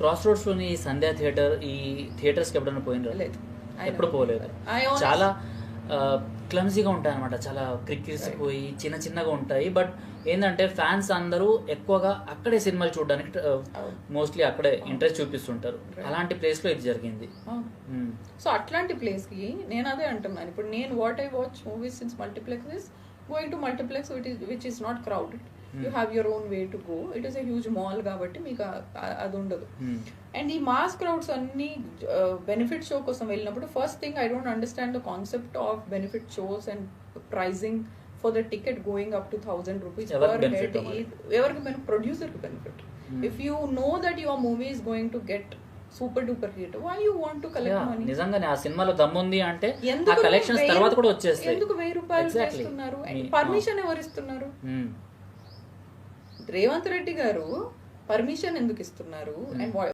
Cross roads లోని సంధ్యా theatre ఈ theatres కి ఎప్పుడైనా పోయినరా? లేదు. ఎప్పుడు పోలేదు. చాలా క్లమ్జీగా ఉంటాయి అనమాట, చాలా క్రిక్కిరిసిపోయి చిన్న చిన్నగా ఉంటాయి. బట్ ఏంటంటే ఫ్యాన్స్ అందరూ ఎక్కువగా అక్కడే సినిమాలు చూడడానికి మోస్ట్లీ అక్కడే ఇంట్రెస్ట్ చూపిస్తుంటారు. అలాంటి ప్లేస్ లో ఇది జరిగింది. సో అట్లాంటి ప్లేస్ కి నేను అదే అంటున్నాను. ఇప్పుడు నేను what I watch movies since multiplex is going to multiplex which is not crowded. You have your own way to go. It is a huge mall కాబట్టి మీకు అది ఉండదు. అండ్ ఈ మాస్ క్రౌడ్స్ అన్ని బెనిఫిట్ షో కోసం వెళ్ళినప్పుడు first thing I don't understand the concept of benefit shows and pricing for the ticket going up to 1000 rupees per head. ఎవరికి producer కి benefit. If you know that your movie is going to get super duper hit, why you want to collect money? నిజంగానే ఆ సినిమాలో దమ్ముంది అంటే ఆ collections తర్వాత కూడా వచ్చేస్తాయి. ఎందుకు 1000 రూపాయలు చేస్తున్నారు? పర్మిషన్ ఎవరు ఇస్తున్నారు? రేవంత్ రెడ్డి గారు పర్మిషన్ ఎందుకు ఇస్తున్నారు? అండ్